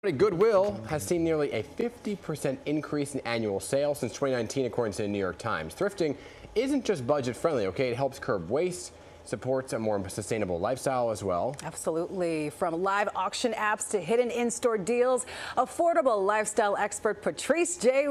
Goodwill has seen nearly a 50% increase in annual sales since 2019, according to the New York Times. Thrifting isn't just budget friendly, okay? It helps curb waste, supports a more sustainable lifestyle as well. Absolutely. From live auction apps to hidden in-store deals, affordable lifestyle expert Patrice J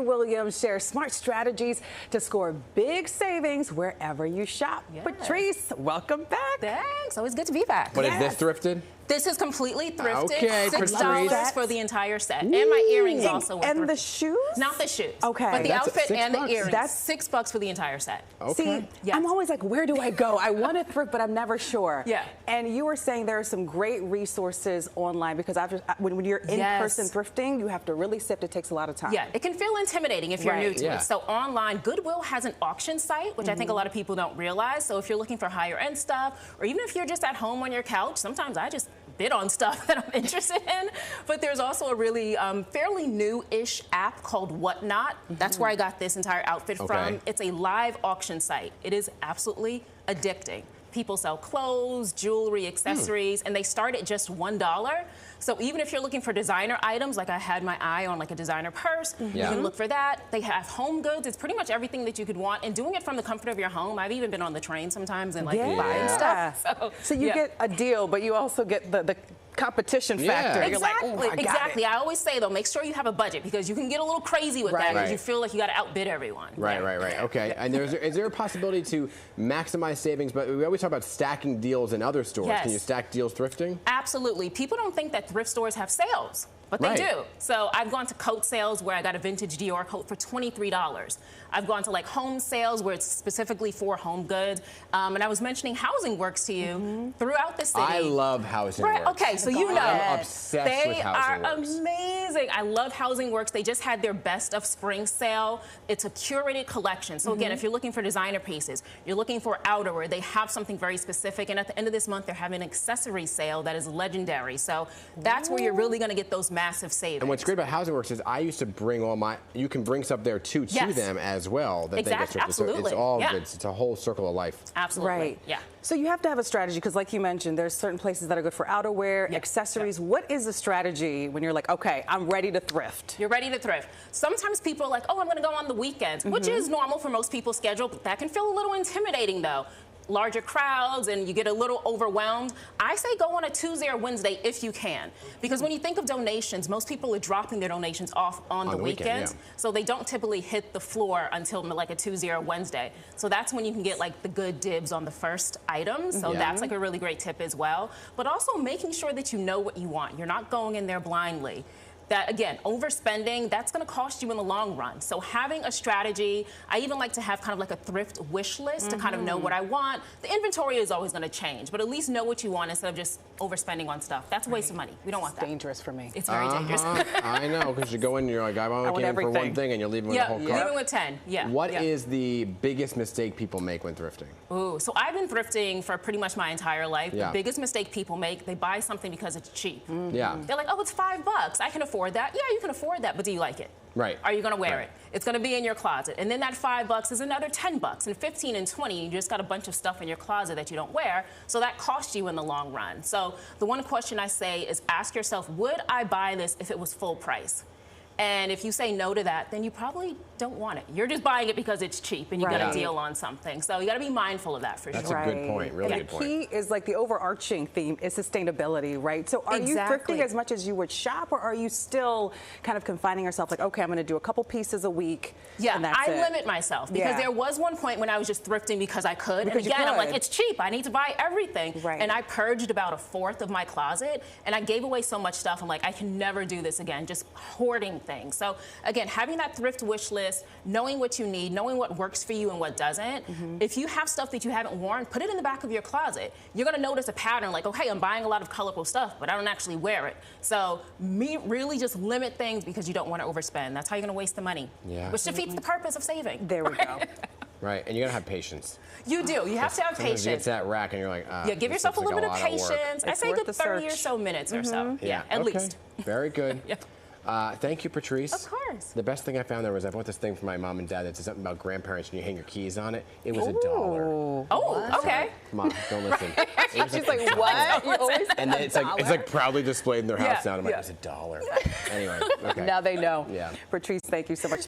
shares smart strategies to score big savings wherever you shop. Yes. Patrice, welcome back. Thanks. Always good to be back. But is this thrifted? This is completely thrifted. Okay, $6 for the entire set. And my earrings also were And thrifted. the shoes? Not the shoes. Okay. But the That's outfit and the $6? earrings. That's $6 for the entire set. Okay. See, Yes. I'm always like, where do I go? I want to thrift, but I'm never sure. Yeah. And you were saying there are some great resources online because when you're in-person thrifting, you have to really sift. It takes a lot of time. Yeah, it can feel intimidating if you're new to Yeah. it. So online, Goodwill has an auction site, which I think a lot of people don't realize. So if you're looking for higher end stuff, or even if you're just at home on your couch, sometimes I just bid on stuff that I'm interested in. But there's also a really fairly new-ish app called Whatnot. That's where I got this entire outfit from. It's a live auction site. It is absolutely addicting. People sell clothes, jewelry, accessories, and they start at just $1. So even if you're looking for designer items, like I had my eye on like a designer purse, you can look for that. They have home goods. It's pretty much everything that you could want, and doing it from the comfort of your home. I've even been on the train sometimes and like buying stuff. So you get a deal, but you also get the competition factor. You're like, oh, I got it. I always say though, make sure you have a budget because you can get a little crazy with that because you feel like you got to outbid everyone. Right. Okay. And is there a possibility to maximize savings? But we always talk about stacking deals in other stores. Yes. Can you stack deals thrifting? Absolutely. People don't think that thrift stores have sales, but they do. So I've gone to coat sales where I got a vintage Dior coat for $23. I've gone to like home sales where it's specifically for home goods. And I was mentioning Housing Works to you throughout the city. I love Housing Works. Okay, so you know. I'm obsessed with Housing Works. They are amazing. I love Housing Works. They just had their best of spring sale. It's a curated collection. So again, if you're looking for designer pieces, you're looking for outerwear, they have something very specific. And at the end of this month, they're having an accessory sale that is legendary. So that's where you're really going to get those massive savings. And what's great about Housing Works is I used to bring you can bring stuff there too to them as well. That they get absolutely. So it's all good. It's a whole circle of life. Absolutely. Right. Yeah. So you have to have a strategy because like you mentioned, there's certain places that are good for outerwear, accessories. What is the strategy when you're like, okay, I'm ready to thrift? You're ready to thrift. Sometimes people are like, oh, I'm going to go on the weekends, which is normal for most people's schedule, but that can feel a little intimidating though. Larger crowds and you get a little overwhelmed. I say go on a Tuesday or Wednesday if you can. Because when you think of donations, most people are dropping their donations off on the weekends. So they don't typically hit the floor until like a Tuesday or Wednesday. So that's when you can get like the good dibs on the first items. So that's like a really great tip as well. But also making sure that you know what you want. You're not going in there blindly. That, again, overspending, that's going to cost you in the long run. So having a strategy, I even like to have kind of like a thrift wish list to kind of know what I want. The inventory is always going to change, but at least know what you want instead of just overspending on stuff. That's a waste of money. We don't want that. It's dangerous for me. It's very dangerous. I know, because you go in and you're like, I only came in for one thing, and you're leaving with a whole cart. Leaving with 10, What is the biggest mistake people make when thrifting? Ooh, so I've been thrifting for pretty much my entire life. The biggest mistake people make, they buy something because it's cheap. They're like, oh, it's $5. I can afford that. Yeah, you can afford that, but do you like it? Right. Are you going to wear it? It's going to be in your closet. And then that $5 is another $10 and 15 and 20. You just got a bunch of stuff in your closet that you don't wear. So that costs you in the long run. So the one question I say is ask yourself, would I buy this if it was full price? And if you say no to that, then you probably don't want it. You're just buying it because it's cheap and you got a deal on something. So you got to be mindful of that for sure. That's a good point, really good point. The key is like the overarching theme is sustainability, right? So are you thrifting as much as you would shop, or are you still kind of confining yourself like, okay, I'm going to do a couple pieces a week? Yeah, I limit myself because there was one point when I was just thrifting because I could. And again, I'm like, it's cheap. I need to buy everything. And I purged about 1/4 of my closet and I gave away so much stuff. I'm like, I can never do this again, just hoarding things. So again, having that thrift wish list, knowing what you need, knowing what works for you and what doesn't. If you have stuff that you haven't worn, put it in the back of your closet. You're going to notice a pattern like, okay, I'm buying a lot of colorful stuff, but I don't actually wear it. So really just limit things because you don't want to overspend. That's how you're going to waste the money, which defeats the purpose of saving. There we go. Right, and you gotta have patience. You do. You have to have patience. You get to that rack and you're like, give yourself a little bit of patience. I say good 30 or so minutes or so. At least. Very good. Thank you, Patrice. Of course. The best thing I found there was I bought this thing for my mom and dad that said something about grandparents and you hang your keys on it. It was $1. Oh, okay. Mom, don't listen. She's like, what? You always And then it's like proudly displayed in their house now. I'm like, yeah. it's $1. Anyway, okay. Now they know. Yeah. Patrice, thank you so much.